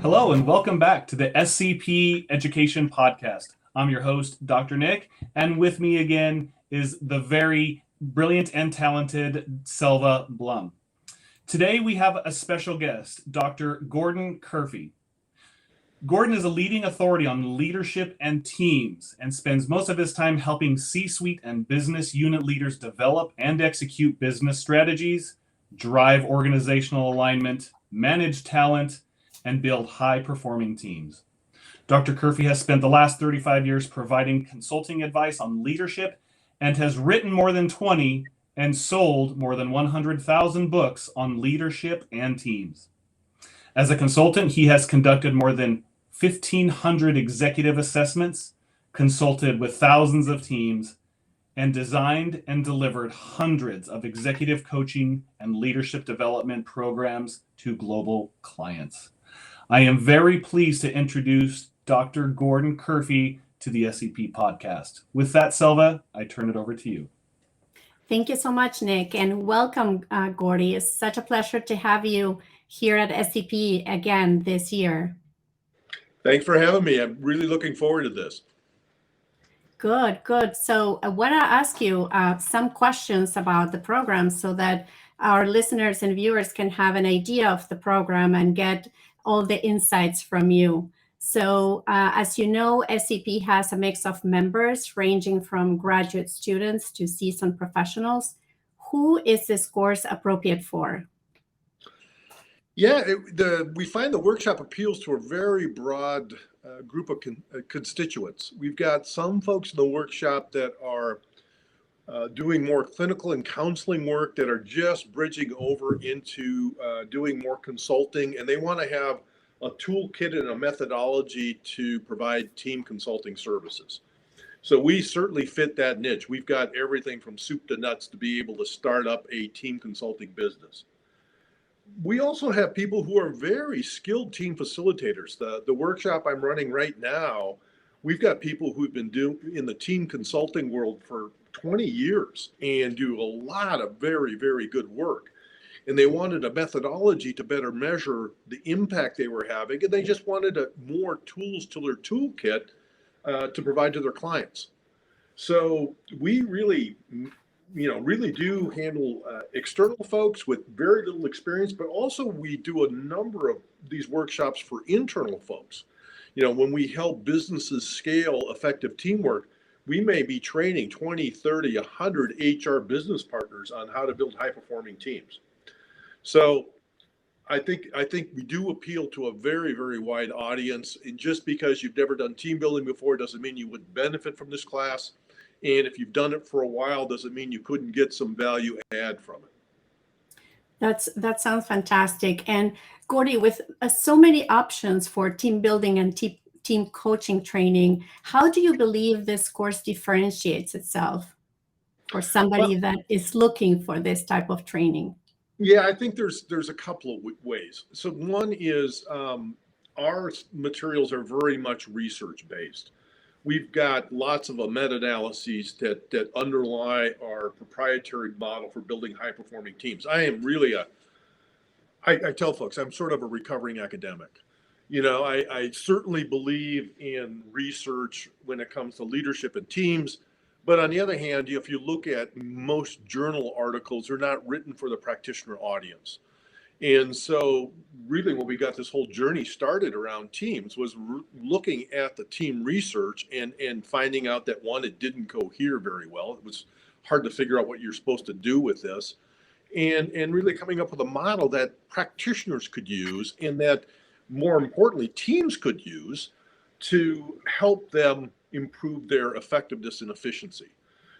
Hello and welcome back to the SCP Education Podcast. I'm your host, Dr. Nick, and with me again is the very brilliant and talented Selva Blum. Today we have a special guest, Dr. Gordon Curphy. Gordon is a leading authority on leadership and teams and spends most of his time helping C-suite and business unit leaders develop and execute business strategies, drive organizational alignment, manage talent, and build high-performing teams. Dr. Curphy has spent the last 35 years providing consulting advice on leadership and has written more than 20 and sold more than 100,000 books on leadership and teams. As a consultant, he has conducted more than 1,500 executive assessments, consulted with thousands of teams, and designed and delivered hundreds of executive coaching and leadership development programs to global clients. I am very pleased to introduce Dr. Gordon Curphy to the SCP podcast. With that, Selva, I turn it over to you. Thank you so much, Nick, and welcome, Gordy. It's such a pleasure to have you here at SCP again this year. Thanks for having me. I'm really looking forward to this. Good. So I want to ask you some questions about the program so that our listeners and viewers can have an idea of the program and get all the insights from you. So as you know, SCP has a mix of members ranging from graduate students to seasoned professionals. Who is this course appropriate for? Yeah, we find the workshop appeals to a very broad group of constituents. We've got some folks in the workshop that are doing more clinical and counseling work that are just bridging over into doing more consulting, and they want to have a toolkit and a methodology to provide team consulting services. So we certainly fit that niche. We've got everything from soup to nuts to be able to start up a team consulting business. We also have people who are very skilled team facilitators. The workshop I'm running right now, we've got people who've been in the team consulting world for 20 years and do a lot of very, very good work. And they wanted a methodology to better measure the impact they were having. And they just wanted more tools to their toolkit to provide to their clients. So we really do handle external folks with very little experience, but also we do a number of these workshops for internal folks. You know, when we help businesses scale effective teamwork, we may be training 20, 30, 100 HR business partners on how to build high-performing teams. So I think we do appeal to a very, very wide audience. And just because you've never done team building before doesn't mean you wouldn't benefit from this class. And if you've done it for a while, doesn't mean you couldn't get some value add from it. That sounds fantastic. And Gordy, with so many options for team building and team coaching training, how do you believe this course differentiates itself for somebody that is looking for this type of training? Yeah, I think there's a couple of ways. So one is our materials are very much research based. We've got lots of meta-analyses that underlie our proprietary model for building high-performing teams. I am really I tell folks, I'm sort of a recovering academic. You know, I certainly believe in research when it comes to leadership and teams. But on the other hand, if you look at most journal articles, they're not written for the practitioner audience. And so really when we got this whole journey started around teams was looking at the team research and finding out that one, it didn't cohere very well. It was hard to figure out what you're supposed to do with this. And really coming up with a model that practitioners could use and that more importantly, teams could use to help them improve their effectiveness and efficiency.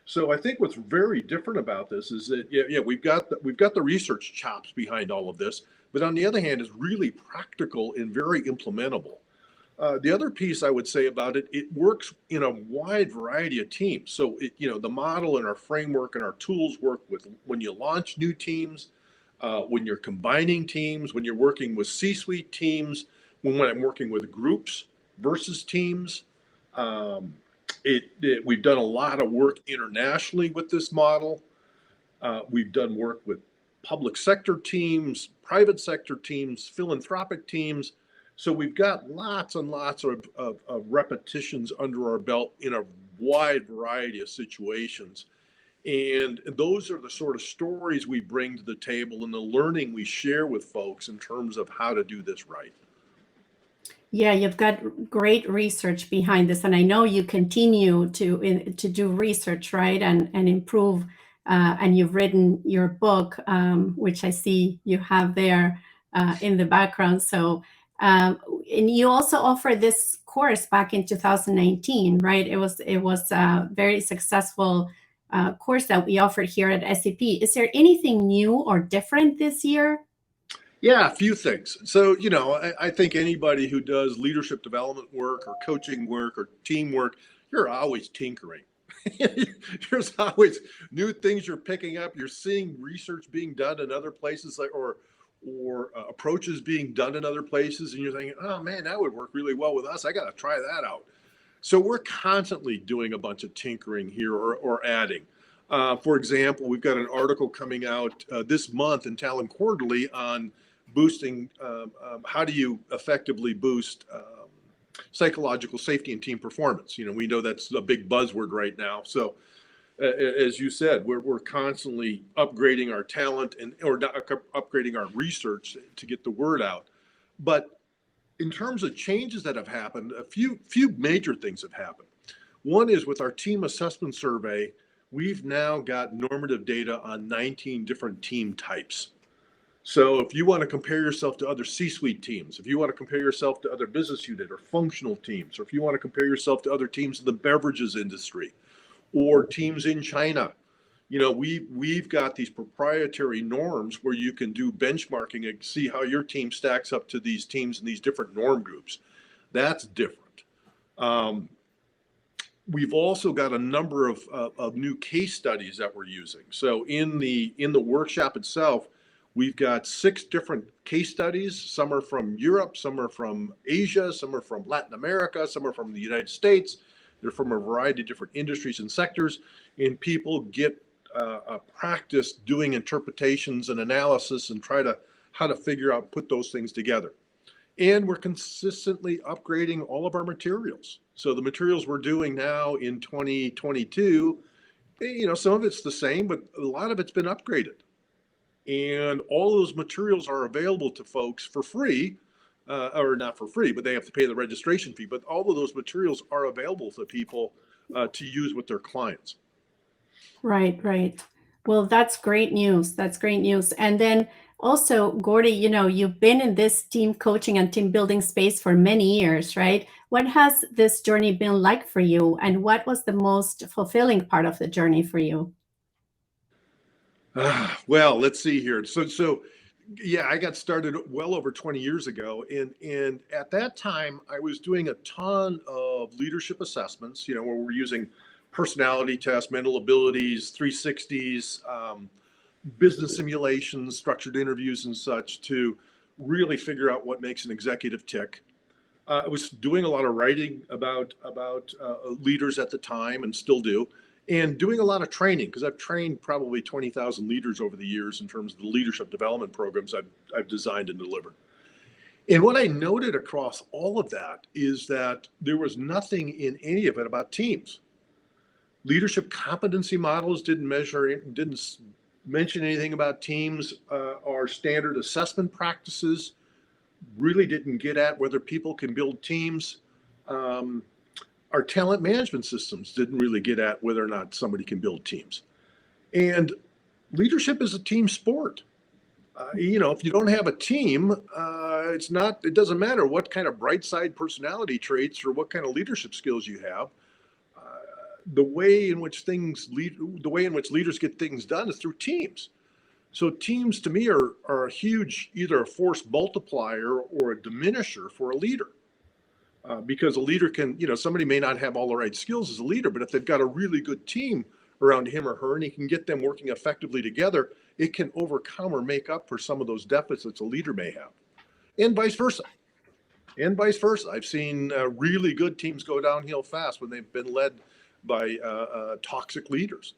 So I think what's very different about this is that we've got the research chops behind all of this, but on the other hand, it's really practical and very implementable. The other piece I would say about it, it works in a wide variety of teams. So the model and our framework and our tools work with when you launch new teams, when you're combining teams, when you're working with C-suite teams, when I'm working with groups versus teams. We've done a lot of work internationally with this model. We've done work with public sector teams, private sector teams, philanthropic teams. So we've got lots and lots of repetitions under our belt in a wide variety of situations. And those are the sort of stories we bring to the table and the learning we share with folks in terms of how to do this right. Yeah, you've got great research behind this, and I know you continue to do research, right, and improve. And you've written your book, which I see you have there in the background. So, and you also offered this course back in 2019, right? It was a very successful course that we offered here at SCP. Is there anything new or different this year? Yeah, a few things. So, I think anybody who does leadership development work or coaching work or teamwork, you're always tinkering. There's always new things you're picking up. You're seeing research being done in other places, or approaches being done in other places, and you're thinking, oh man, that would work really well with us. I got to try that out. So we're constantly doing a bunch of tinkering here or adding. For example, we've got an article coming out this month in Talent Quarterly on boosting, how do you effectively boost psychological safety and team performance. We know that's a big buzzword right now. So as you said, we're constantly upgrading our talent or upgrading our research to get the word out. But in terms of changes that have happened, a few major things have happened. One is with our team assessment survey, we've now got normative data on 19 different team types. So if you want to compare yourself to other C-suite teams, if you want to compare yourself to other business unit or functional teams, or if you want to compare yourself to other teams in the beverages industry or teams in China, we've got these proprietary norms where you can do benchmarking and see how your team stacks up to these teams in these different norm groups. That's different. We've also got a number of new case studies that we're using. So in the workshop itself, we've got 6 different case studies. Some are from Europe, some are from Asia, some are from Latin America, some are from the United States. They're from a variety of different industries and sectors, and people get a practice doing interpretations and analysis and how to figure out, put those things together. And we're consistently upgrading all of our materials. So the materials we're doing now in 2022, some of it's the same, but a lot of it's been upgraded. And all those materials are available to folks for free, or not for free, but they have to pay the registration fee. But all of those materials are available to people to use with their clients. Right, right. Well, that's great news. That's great news. And then also, Gordy, you've been in this team coaching and team building space for many years, right? What has this journey been like for you? And what was the most fulfilling part of the journey for you? Well, let's see here. So yeah, I got started well over 20 years ago. And at that time, I was doing a ton of leadership assessments, where we're using personality tests, mental abilities, 360s, business simulations, structured interviews and such to really figure out what makes an executive tick. I was doing a lot of writing about leaders at the time and still do, and doing a lot of training because I've trained probably 20,000 leaders over the years in terms of the leadership development programs I've designed and delivered. And what I noted across all of that is that there was nothing in any of it about teams. Leadership competency models didn't mention anything about teams. Our standard assessment practices really didn't get at whether people can build teams. Our talent management systems didn't really get at whether or not somebody can build teams. And leadership is a team sport. If you don't have a team, it doesn't matter what kind of bright side personality traits or what kind of leadership skills you have. The way in which leaders get things done is through teams. So teams to me are a huge, either a force multiplier or a diminisher for a leader. Because a leader can, somebody may not have all the right skills as a leader, but if they've got a really good team around him or her and he can get them working effectively together, it can overcome or make up for some of those deficits a leader may have. And vice versa. I've seen really good teams go downhill fast when they've been led by toxic leaders.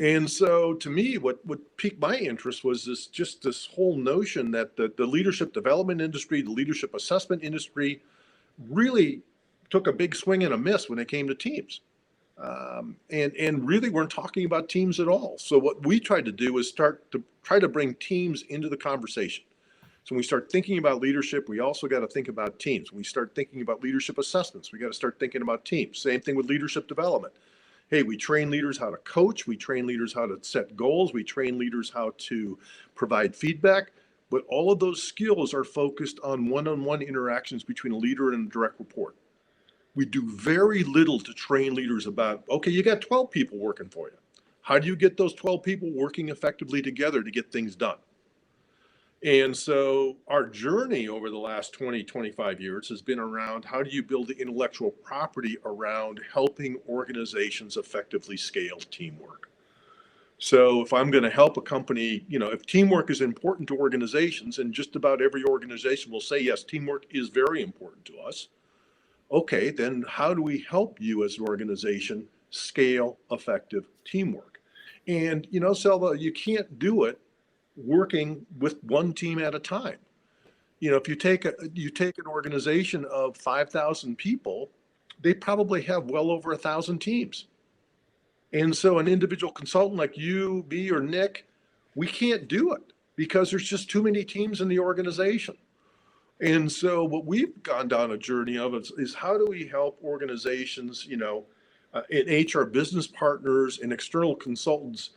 And so to me, what piqued my interest was this whole notion that the leadership development industry, the leadership assessment industry really took a big swing and a miss when it came to teams. And really weren't talking about teams at all. So what we tried to do is try to bring teams into the conversation. So when we start thinking about leadership, we also got to think about teams. When we start thinking about leadership assessments, we got to start thinking about teams. Same thing with leadership development. Hey, we train leaders how to coach. We train leaders how to set goals. We train leaders how to provide feedback. But all of those skills are focused on one-on-one interactions between a leader and a direct report. We do very little to train leaders about, okay, you got 12 people working for you. How do you get those 12 people working effectively together to get things done? And so our journey over the last 20, 25 years has been around how do you build the intellectual property around helping organizations effectively scale teamwork. So if I'm going to help a company, if teamwork is important to organizations, and just about every organization will say, yes, teamwork is very important to us. Okay, then how do we help you as an organization scale effective teamwork? And, Selva, you can't do it working with one team at a time. If you take an organization of 5,000 people, they probably have well over 1,000 teams. And so an individual consultant like you, me, or Nick, we can't do it because there's just too many teams in the organization. And so what we've gone down a journey of is how do we help organizations, and HR business partners and external consultants,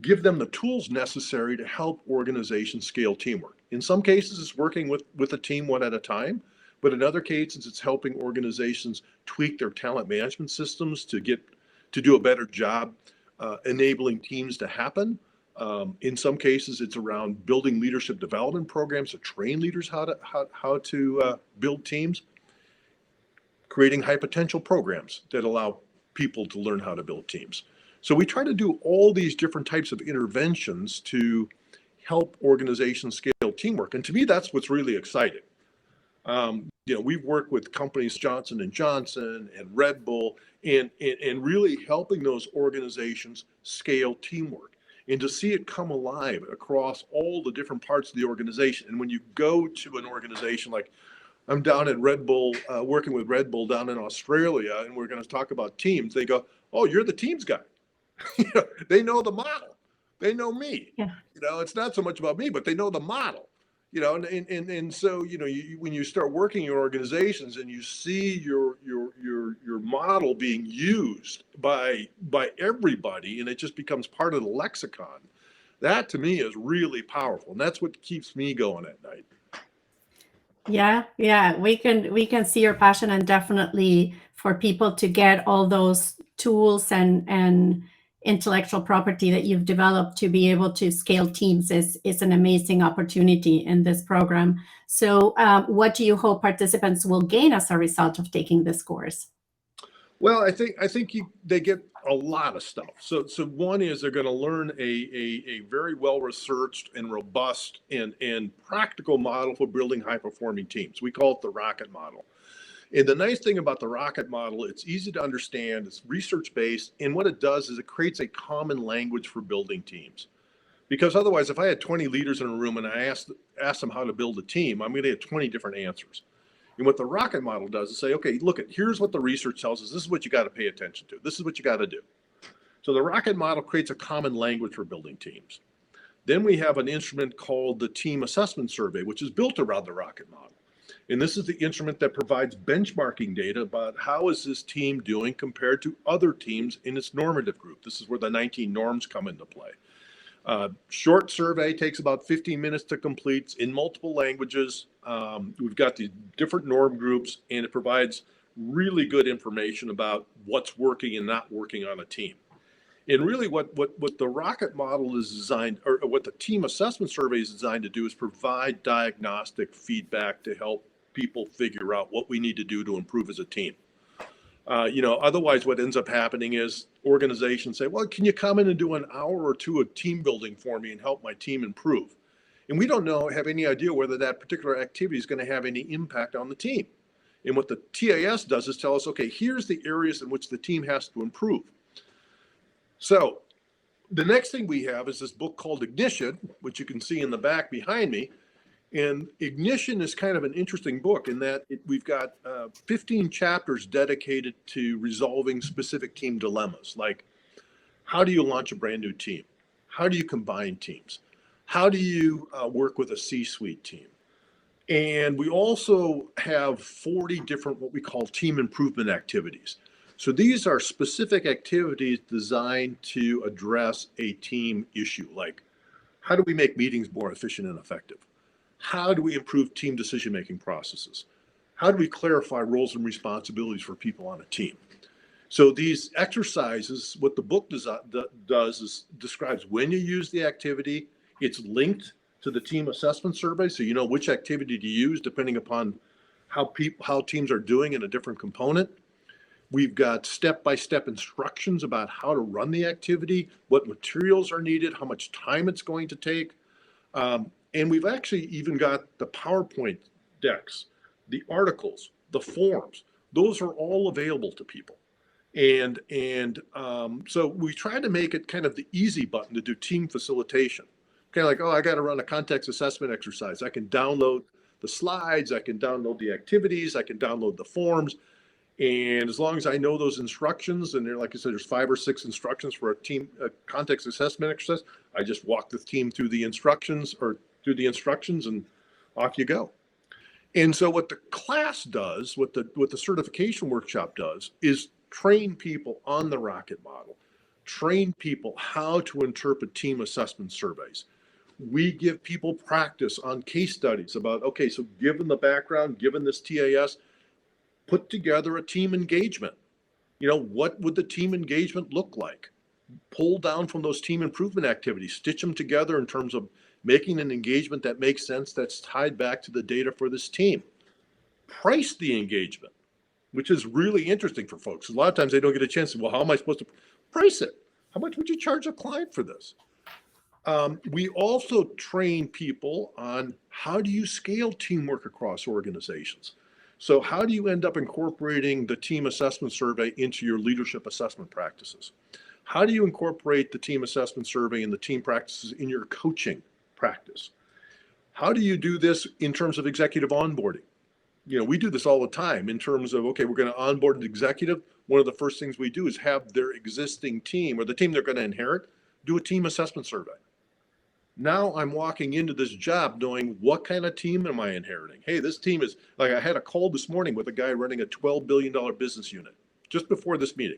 give them the tools necessary to help organizations scale teamwork. In some cases, it's working with a team one at a time, but in other cases, it's helping organizations tweak their talent management systems to do a better job enabling teams to happen. In some cases, it's around building leadership development programs to train leaders how to build teams, creating high potential programs that allow people to learn how to build teams. So we try to do all these different types of interventions to help organizations scale teamwork. And to me, that's what's really exciting. We've worked with companies Johnson & Johnson and Red Bull and really helping those organizations scale teamwork and to see it come alive across all the different parts of the organization. And when you go to an organization like I'm down at Red Bull, working with Red Bull down in Australia, and we're going to talk about teams, they go, oh, you're the teams guy. They know the model. They know me. Yeah. It's not so much about me, but they know the model. And so when you start working in organizations and you see your model being used by everybody, and it just becomes part of the lexicon, that to me is really powerful, and that's what keeps me going at night. Yeah, we can see your passion, and definitely for people to get all those tools and intellectual property that you've developed to be able to scale teams is an amazing opportunity in this program. So what do you hope participants will gain as a result of taking this course? Well, I think they get a lot of stuff. So one is they're going to learn a very well researched and robust and practical model for building high performing teams. We call it the rocket model. And the nice thing about the rocket model, it's easy to understand, it's research based, and what it does is it creates a common language for building teams. Because otherwise, if I had 20 leaders in a room and I asked them how to build a team, I'm going to get 20 different answers. And what the rocket model does is say, okay, look, here's what the research tells us. This is what you got to pay attention to. This is what you got to do. So the rocket model creates a common language for building teams. Then we have an instrument called the Team Assessment Survey, which is built around the rocket model. And this is the instrument that provides benchmarking data about how is this team doing compared to other teams in its normative group. This is where the 19 norms come into play. Short survey takes about 15 minutes to complete. It's in multiple languages. We've got the different norm groups, and it provides really good information about what's working and not working on a team. And really what the rocket model is designed, or what the team assessment survey is designed to do, is provide diagnostic feedback to help people figure out what we need to do to improve as a team. Otherwise what ends up happening is organizations say, well, can you come in and do an hour or two of team building for me and help my team improve? And we don't have any idea whether that particular activity is going to have any impact on the team. And what the TAS does is tell us, okay, here's the areas in which the team has to improve. So The next thing we have is this book called Ignition, which you can see in the back behind me. And Ignition is kind of an interesting book in that we've got 15 chapters dedicated to resolving specific team dilemmas, like how do you launch a brand new team? How do you combine teams? How do you work with a C-suite team? And we also have 40 different what we call team improvement activities. So these are specific activities designed to address a team issue, like how do we make meetings more efficient and effective? How do we improve team decision-making processes? How do we clarify roles and responsibilities for people on a team? So these exercises, what the book does is describes when you use the activity. It's linked to the team assessment survey, so you know which activity to use depending upon how teams are doing in a different component. We've got step-by-step instructions about how to run the activity, what materials are needed, how much time it's going to take. And we've actually even got the PowerPoint decks, the articles, the forms. Those are all available to people. And so we try to make it kind of the easy button to do team facilitation. Kind of like, oh, I got to run a context assessment exercise. I can download the slides, I can download the activities, I can download the forms. And as long as I know those instructions, and like I said, there's 5 or 6 instructions for a context assessment exercise, I just walk the team through the instructions and off you go. And so what the class does, what the certification workshop does, is train people on the Rocket model, train people how to interpret team assessment surveys. We give people practice on case studies about, okay, so given the background, given this TAS, put together a team engagement. What would the team engagement look like? Pull down from those team improvement activities, stitch them together in terms of making an engagement that makes sense, that's tied back to the data for this team. Price the engagement, which is really interesting for folks. A lot of times they don't get a chance to, well, how am I supposed to price it? How much would you charge a client for this? We also train people on how do you scale teamwork across organizations? So how do you end up incorporating the team assessment survey into your leadership assessment practices? How do you incorporate the team assessment survey and the team practices in your coaching practice? How do you do this in terms of executive onboarding? We do this all the time in terms of, okay, we're going to onboard an executive. One of the first things we do is have their existing team or the team they're going to inherit do a team assessment survey. Now I'm walking into this job knowing what kind of team am I inheriting? Hey, this team is, like I had a call this morning with a guy running a $12 billion business unit just before this meeting.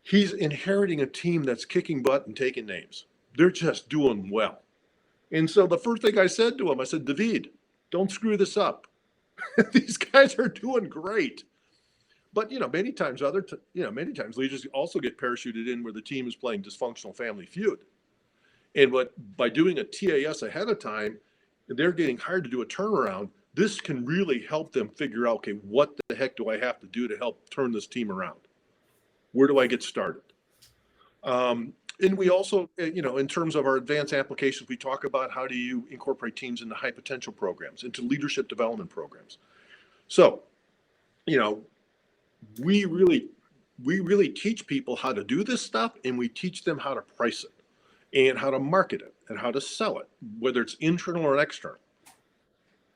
He's inheriting a team that's kicking butt and taking names. They're just doing well. And so the first thing I said to him, I said, David, don't screw this up. These guys are doing great. But, many times leaders also get parachuted in where the team is playing dysfunctional family feud. And by doing a TAS ahead of time, they're getting hired to do a turnaround. This can really help them figure out, okay, what the heck do I have to do to help turn this team around? Where do I get started? And we also, in terms of our advanced applications, we talk about how do you incorporate teams into high potential programs, into leadership development programs. So, we really teach people how to do this stuff, and we teach them how to price it and how to market it and how to sell it, whether it's internal or external.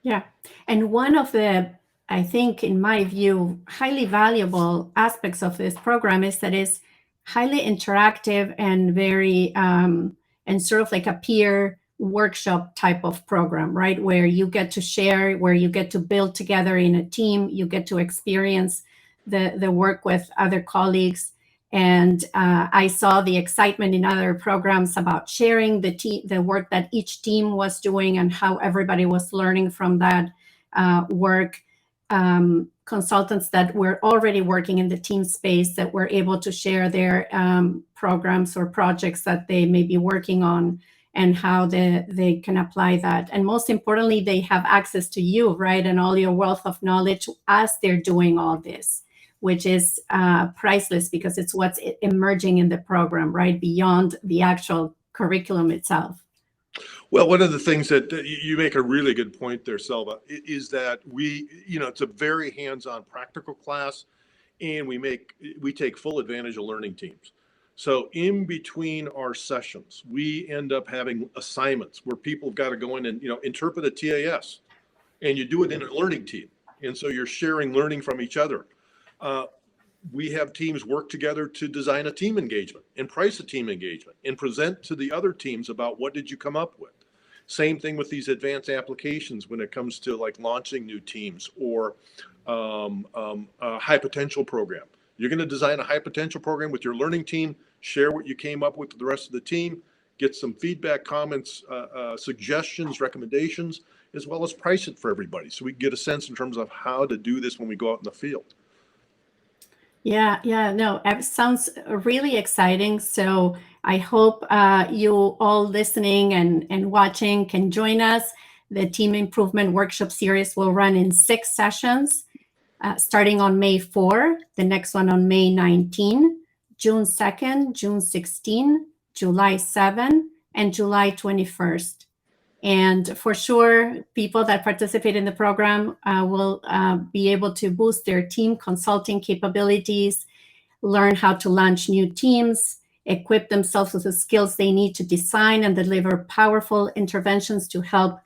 Yeah. And one of the, I think, in my view, highly valuable aspects of this program is that it's highly interactive and very, and sort of like a peer workshop type of program, right? Where you get to share, where you get to build together in a team, you get to experience the work with other colleagues. And I saw the excitement in other programs about sharing the work that each team was doing and how everybody was learning from that work. Consultants that were already working in the team space that were able to share their programs or projects that they may be working on and how they can apply that. And most importantly, they have access to you, right? And all your wealth of knowledge as they're doing all this, which is priceless because it's what's emerging in the program, right? Beyond the actual curriculum itself. Well, one of the things that you make a really good point there, Selva, is that it's a very hands-on practical class, and we take full advantage of learning teams. So in between our sessions, we end up having assignments where people have got to go in and, interpret a TAS, and you do it in a learning team. And so you're sharing learning from each other. We have teams work together to design a team engagement and price a team engagement and present to the other teams about what did you come up with. Same thing with these advanced applications when it comes to like launching new teams or a high potential program. You're going to design a high potential program with your learning team, share what you came up with the rest of the team, get some feedback, comments, suggestions, recommendations, as well as price it for everybody. So we can get a sense in terms of how to do this when we go out in the field. Yeah, no, it sounds really exciting. So I hope you all listening and watching can join us. The Team Improvement Workshop Series will run in 6 sessions, starting on May 4, the next one on May 19, June 2nd, June 16, July 7, and July 21st. And for sure, people that participate in the program will be able to boost their team consulting capabilities, learn how to launch new teams, equip themselves with the skills they need to design and deliver powerful interventions to help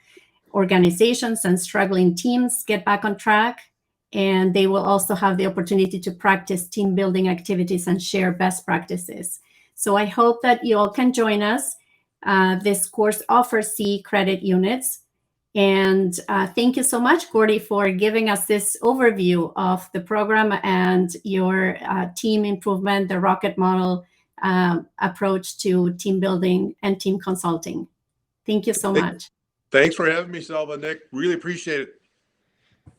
organizations and struggling teams get back on track. And they will also have the opportunity to practice team building activities and share best practices. So I hope that you all can join us. This course offers C credit units. And thank you so much, Gordy, for giving us this overview of the program and your team improvement, the rocket model approach to team building and team consulting. Thank you so much. Thanks for having me, Selva, Nick. Really appreciate it.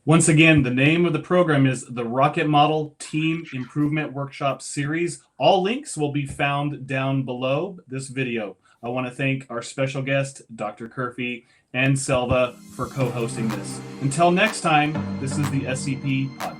Once again, the name of the program is the Rocket Model Team Improvement Workshop Series. All links will be found down below this video. I want to thank our special guest, Dr. Curphy and Selva, for co-hosting this. Until next time, this is the SCP Podcast.